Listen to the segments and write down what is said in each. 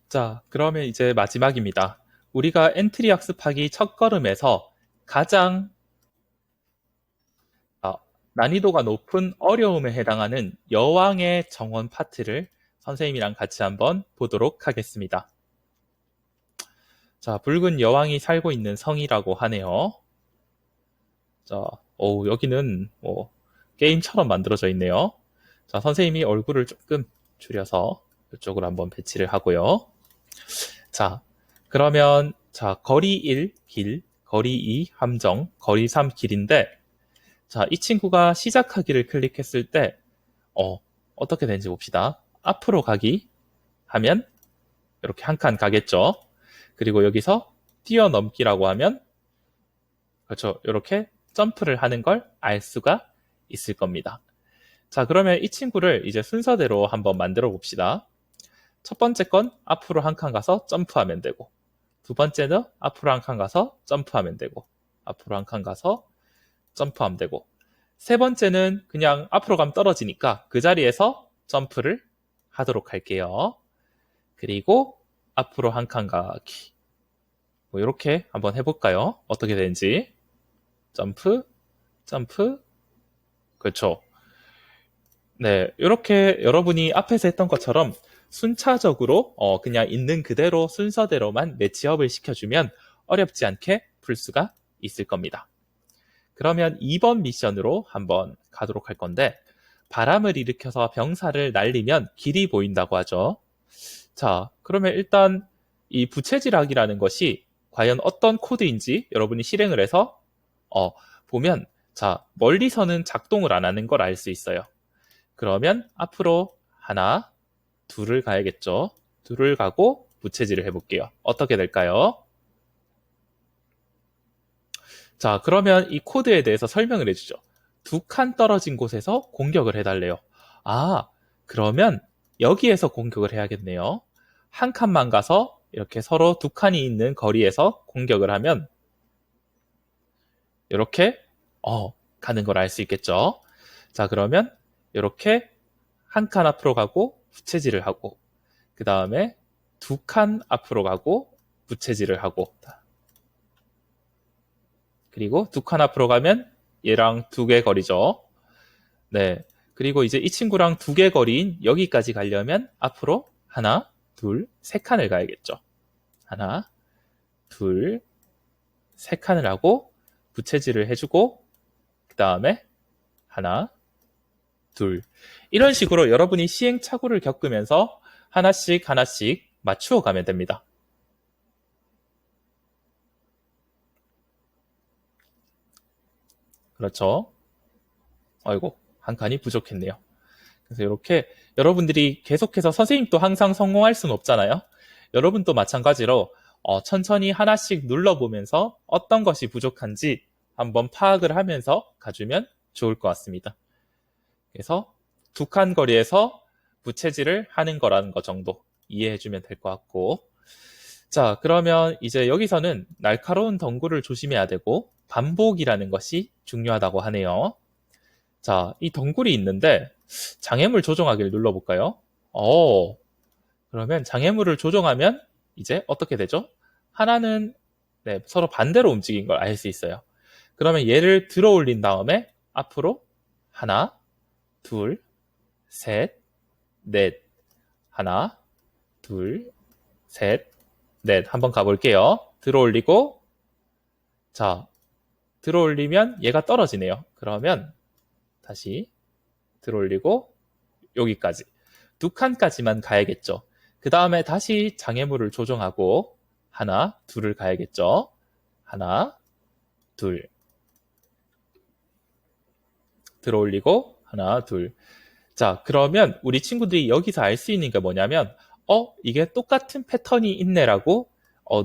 자, 그러면 이제 마지막입니다. 우리가 엔트리 학습하기 첫걸음에서 가장 어, 난이도가 높은 어려움에 해당하는 여왕의 정원 파트를 선생님이랑 같이 한번 보도록 하겠습니다. 자, 붉은 여왕이 살고 있는 성이라고 하네요. 자, 여기는 뭐 게임처럼 만들어져 있네요. 자, 선생님이 얼굴을 조금 줄여서 이쪽으로 한번 배치를 하고요. 자, 그러면 자, 거리 1, 길, 거리 2, 함정, 거리 3, 길인데 자, 이 친구가 시작하기를 클릭했을 때 어떻게 되는지 봅시다. 앞으로 가기 하면 이렇게 한 칸 가겠죠. 그리고 여기서 뛰어넘기라고 하면 그렇죠. 이렇게 점프를 하는 걸 알 수가 있을 겁니다. 자, 그러면 이 친구를 이제 순서대로 한번 만들어 봅시다. 첫 번째 건 앞으로 한 칸 가서 점프하면 되고, 두 번째는 앞으로 한 칸 가서 점프하면 되고, 앞으로 한 칸 가서 점프하면 되고, 세 번째는 그냥 앞으로 가면 떨어지니까 그 자리에서 점프를 하도록 할게요. 그리고 앞으로 한 칸 가기. 뭐 이렇게 한번 해볼까요? 어떻게 되는지. 점프, 점프, 그렇죠. 네, 이렇게 여러분이 앞에서 했던 것처럼 순차적으로 그냥 있는 그대로 순서대로만 매치업을 시켜주면 어렵지 않게 풀 수가 있을 겁니다. 그러면 2번 미션으로 한번 가도록 할 건데 바람을 일으켜서 병사를 날리면 길이 보인다고 하죠. 자, 그러면 일단 이 부채질하기라는 것이 과연 어떤 코드인지 여러분이 실행을 해서 보면 자, 멀리서는 작동을 안 하는 걸 알 수 있어요. 그러면 앞으로 하나, 둘을 가야겠죠. 둘을 가고 부채질을 해볼게요. 어떻게 될까요? 자, 그러면 이 코드에 대해서 설명을 해주죠. 두 칸 떨어진 곳에서 공격을 해달래요. 아, 그러면 여기에서 공격을 해야겠네요. 한 칸만 가서 이렇게 서로 두 칸이 있는 거리에서 공격을 하면 이렇게 가는 걸 알 수 있겠죠. 자, 그러면 이렇게 한 칸 앞으로 가고 부채질을 하고 그 다음에 두 칸 앞으로 가고 부채질을 하고 그리고 두 칸 앞으로 가면 얘랑 두 개 거리죠. 네. 그리고 이제 이 친구랑 두 개 거리인 여기까지 가려면 앞으로 하나, 둘, 세 칸을 가야겠죠. 하나, 둘, 세 칸을 하고 부채질을 해주고 그 다음에 하나, 둘. 이런 식으로 여러분이 시행착오를 겪으면서 하나씩 하나씩 맞추어 가면 됩니다. 그렇죠? 아이고, 한 칸이 부족했네요. 그래서 이렇게 여러분들이 계속해서 선생님도 항상 성공할 수는 없잖아요. 여러분도 마찬가지로 천천히 하나씩 눌러보면서 어떤 것이 부족한지 한번 파악을 하면서 가주면 좋을 것 같습니다. 그래서 두 칸 거리에서 부채질을 하는 거라는 거 정도 이해해주면 될 것 같고 자, 그러면 이제 여기서는 날카로운 덩굴을 조심해야 되고 반복이라는 것이 중요하다고 하네요. 자, 이 덩굴이 있는데 장애물 조정하기를 눌러볼까요? 그러면 장애물을 조정하면 이제 어떻게 되죠? 하나는 네, 서로 반대로 움직인 걸 알 수 있어요. 그러면 얘를 들어 올린 다음에 앞으로 하나, 둘, 셋, 넷. 하나, 둘, 셋, 넷. 한번 가볼게요. 들어 올리고 자, 들어 올리면 얘가 떨어지네요. 그러면 다시 들어 올리고 여기까지. 두 칸까지만 가야겠죠. 그 다음에 다시 장애물을 조정하고 하나, 둘을 가야겠죠. 하나, 둘. 들어 올리고 하나, 둘. 자, 그러면 우리 친구들이 여기서 알 수 있는 게 뭐냐면 이게 똑같은 패턴이 있네라고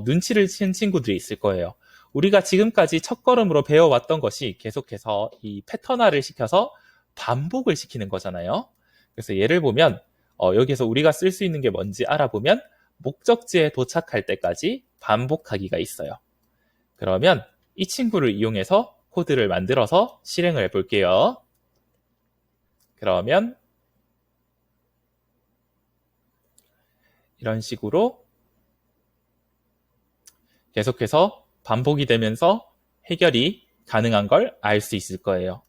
눈치를 챈 친구들이 있을 거예요. 우리가 지금까지 첫걸음으로 배워왔던 것이 계속해서 이 패턴화를 시켜서 반복을 시키는 거잖아요. 그래서 예를 보면 여기서 우리가 쓸 수 있는 게 뭔지 알아보면 목적지에 도착할 때까지 반복하기가 있어요. 그러면 이 친구를 이용해서 코드를 만들어서 실행을 해볼게요. 그러면 이런 식으로 계속해서 반복이 되면서 해결이 가능한 걸 알 수 있을 거예요.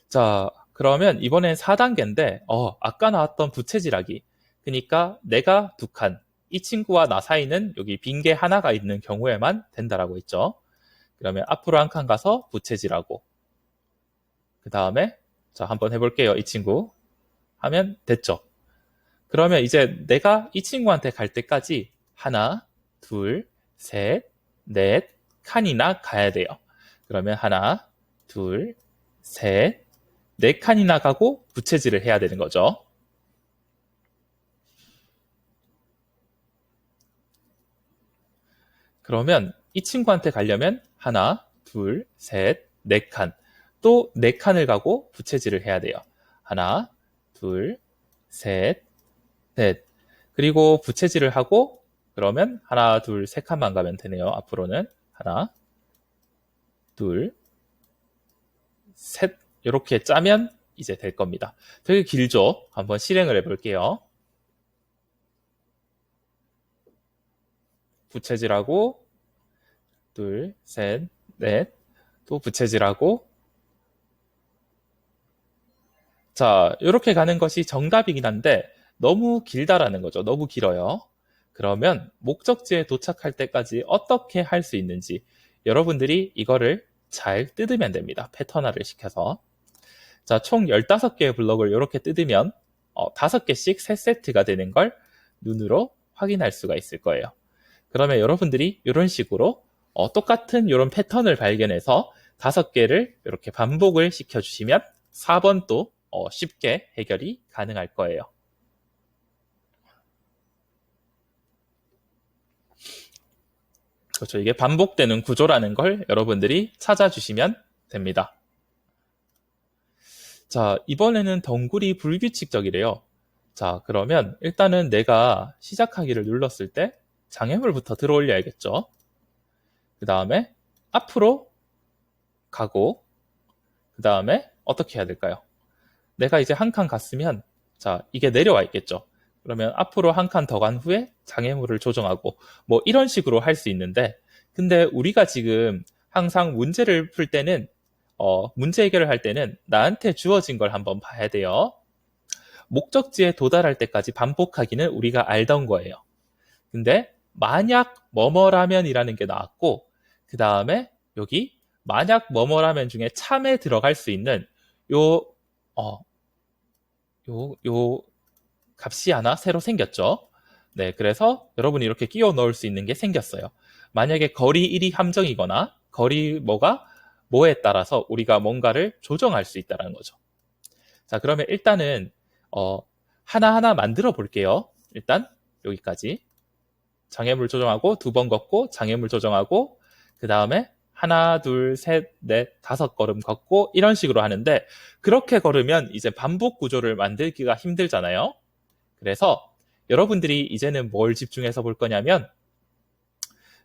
자, 그러면 이번엔 4단계인데, 아까 나왔던 부채질하기. 그러니까 내가 두 칸, 이 친구와 나 사이는 여기 빈 게 하나가 있는 경우에만 된다라고 했죠. 그러면 앞으로 한 칸 가서 부채질하고, 그 다음에, 자, 한번 해볼게요. 이 친구. 하면 됐죠. 그러면 이제 내가 이 친구한테 갈 때까지 하나, 둘, 셋, 넷 칸이나 가야 돼요. 그러면 하나, 둘, 셋, 네 칸이나 가고 부채질을 해야 되는 거죠. 그러면 이 친구한테 가려면 하나, 둘, 셋, 네 칸. 또 네 칸을 가고 부채질을 해야 돼요. 하나, 둘, 셋, 넷. 그리고 부채질을 하고 그러면 하나, 둘, 세 칸만 가면 되네요. 앞으로는 하나, 둘, 셋 이렇게 짜면 이제 될 겁니다. 되게 길죠? 한번 실행을 해볼게요. 부채질하고 둘, 셋, 넷. 또 부채질하고 자, 이렇게 가는 것이 정답이긴 한데 너무 길다라는 거죠. 너무 길어요. 그러면 목적지에 도착할 때까지 어떻게 할 수 있는지 여러분들이 이거를 잘 뜯으면 됩니다. 패턴화를 시켜서. 자, 총 15개의 블럭을 이렇게 뜯으면 5개씩 3세트가 되는 걸 눈으로 확인할 수가 있을 거예요. 그러면 여러분들이 이런 식으로 똑같은 이런 패턴을 발견해서 5개를 이렇게 반복을 시켜주시면 4번도 쉽게 해결이 가능할 거예요. 그렇죠. 이게 반복되는 구조라는 걸 여러분들이 찾아주시면 됩니다. 자, 이번에는 덩굴이 불규칙적이래요. 자, 그러면 일단은 내가 시작하기를 눌렀을 때 장애물부터 들어올려야겠죠. 그 다음에 앞으로 가고 그 다음에 어떻게 해야 될까요? 내가 이제 한 칸 갔으면 자, 이게 내려와 있겠죠. 그러면 앞으로 한 칸 더 간 후에 장애물을 조정하고 뭐 이런 식으로 할 수 있는데 근데 우리가 지금 항상 문제를 풀 때는 문제 해결을 할 때는 나한테 주어진 걸 한번 봐야 돼요. 목적지에 도달할 때까지 반복하기는 우리가 알던 거예요. 근데 만약 뭐뭐라면이라는 게 나왔고 그 다음에 여기 만약 뭐뭐라면 중에 참에 들어갈 수 있는 요, 어, 요 값이 하나 새로 생겼죠. 네, 그래서 여러분이 이렇게 끼워 넣을 수 있는 게 생겼어요. 만약에 거리 1이 함정이거나 거리 뭐에 따라서 우리가 뭔가를 조정할 수 있다는 거죠. 자, 그러면 일단은 하나하나 만들어 볼게요. 일단 여기까지. 장애물 조정하고 2번 걷고 장애물 조정하고 그 다음에 하나, 둘, 셋, 넷, 5걸음 걷고 이런 식으로 하는데 그렇게 걸으면 이제 반복 구조를 만들기가 힘들잖아요. 그래서 여러분들이 이제는 뭘 집중해서 볼 거냐면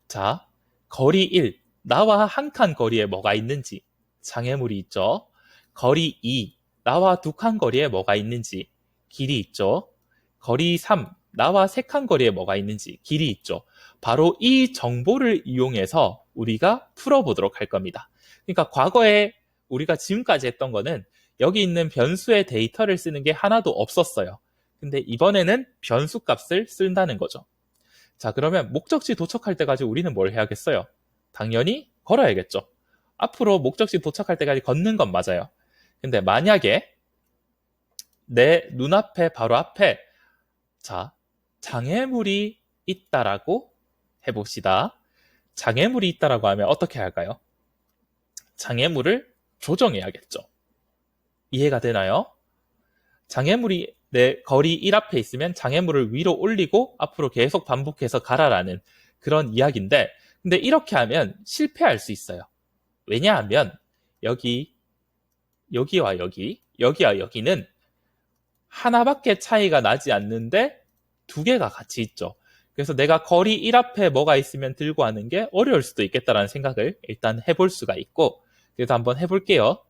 자, 거리 1, 나와 한 칸 거리에 뭐가 있는지 장애물이 있죠. 거리 2, 나와 2칸 거리에 뭐가 있는지 길이 있죠. 거리 3, 나와 3칸 거리에 뭐가 있는지 길이 있죠. 바로 이 정보를 이용해서 우리가 풀어보도록 할 겁니다. 그러니까 과거에 우리가 지금까지 했던 거는 여기 있는 변수의 데이터를 쓰는 게 하나도 없었어요. 근데 이번에는 변수 값을 쓴다는 거죠. 자, 그러면 목적지 도착할 때까지 우리는 뭘 해야겠어요? 당연히 걸어야겠죠. 앞으로 목적지 도착할 때까지 걷는 건 맞아요. 근데 만약에 내 눈앞에 바로 앞에 자, 장애물이 있다라고 해봅시다. 장애물이 있다라고 하면 어떻게 할까요? 장애물을 조정해야겠죠. 이해가 되나요? 장애물이 내 거리 1 앞에 있으면 장애물을 위로 올리고 앞으로 계속 반복해서 가라라는 그런 이야기인데 근데 이렇게 하면 실패할 수 있어요. 왜냐하면 여기와 여기와 여기는 하나밖에 차이가 나지 않는데 2개가 같이 있죠. 그래서 내가 거리 1 앞에 뭐가 있으면 들고 하는 게 어려울 수도 있겠다라는 생각을 일단 해볼 수가 있고 그래서 한번 해볼게요.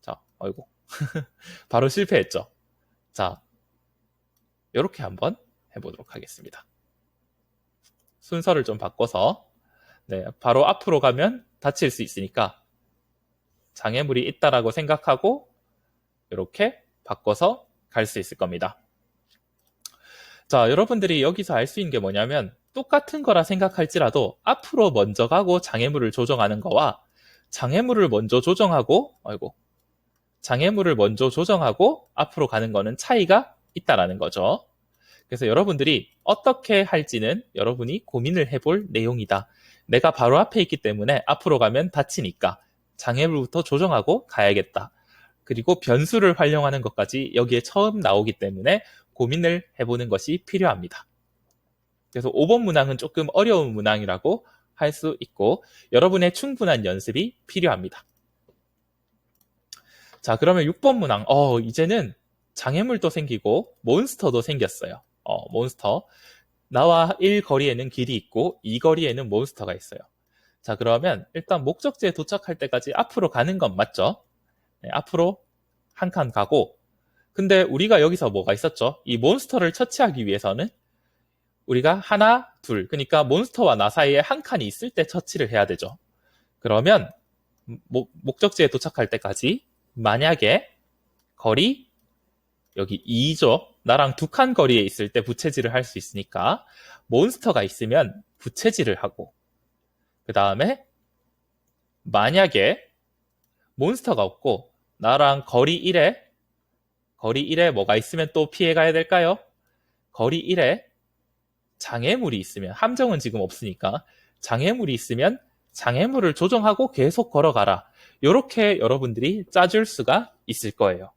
자, 아이고 바로 실패했죠. 자, 이렇게 한번 해보도록 하겠습니다. 순서를 좀 바꿔서 네, 바로 앞으로 가면 다칠 수 있으니까 장애물이 있다라고 생각하고 이렇게 바꿔서 갈 수 있을 겁니다. 자, 여러분들이 여기서 알 수 있는 게 뭐냐면 똑같은 거라 생각할지라도 앞으로 먼저 가고 장애물을 조정하는 거와 장애물을 먼저 조정하고 장애물을 먼저 조정하고 앞으로 가는 거는 차이가 있다라는 거죠. 그래서 여러분들이 어떻게 할지는 여러분이 고민을 해볼 내용이다. 내가 바로 앞에 있기 때문에 앞으로 가면 다치니까 장애물부터 조정하고 가야겠다. 그리고 변수를 활용하는 것까지 여기에 처음 나오기 때문에 고민을 해보는 것이 필요합니다. 그래서 5번 문항은 조금 어려운 문항이라고 할 수 있고 여러분의 충분한 연습이 필요합니다. 자, 그러면 6번 문항. 이제는 장애물도 생기고 몬스터도 생겼어요. 몬스터. 나와 1거리에는 길이 있고 2거리에는 몬스터가 있어요. 자, 그러면 일단 목적지에 도착할 때까지 앞으로 가는 건 맞죠? 네, 앞으로 한 칸 가고 근데 우리가 여기서 뭐가 있었죠? 이 몬스터를 처치하기 위해서는 우리가 하나, 둘, 그러니까 몬스터와 나 사이에 한 칸이 있을 때 처치를 해야 되죠. 그러면 목적지에 도착할 때까지 만약에 거리 여기 2죠. 나랑 2칸 거리에 있을 때 부채질을 할 수 있으니까 몬스터가 있으면 부채질을 하고 그 다음에 만약에 몬스터가 없고 나랑 거리 1에 뭐가 있으면 또 피해 가야 될까요? 거리 1에 장애물이 있으면 함정은 지금 없으니까 장애물이 있으면 장애물을 조정하고 계속 걸어가라. 이렇게 여러분들이 짜줄 수가 있을 거예요.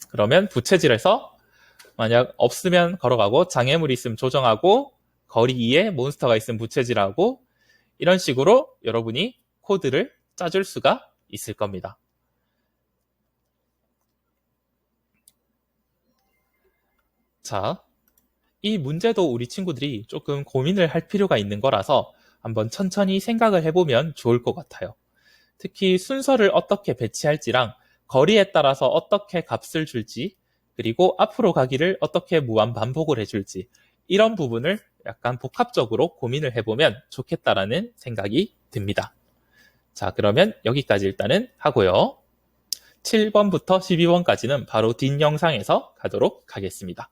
그러면 부채질해서 만약 없으면 걸어가고 장애물이 있으면 조정하고 거리 2에 몬스터가 있으면 부채질하고 이런 식으로 여러분이 코드를 짜줄 수가 있을 겁니다. 자, 이 문제도 우리 친구들이 조금 고민을 할 필요가 있는 거라서 한번 천천히 생각을 해보면 좋을 것 같아요. 특히 순서를 어떻게 배치할지랑 거리에 따라서 어떻게 값을 줄지 그리고 앞으로 가기를 어떻게 무한 반복을 해줄지 이런 부분을 약간 복합적으로 고민을 해보면 좋겠다라는 생각이 듭니다. 자, 그러면 여기까지 일단은 하고요. 7번부터 12번까지는 바로 뒷 영상에서 가도록 하겠습니다.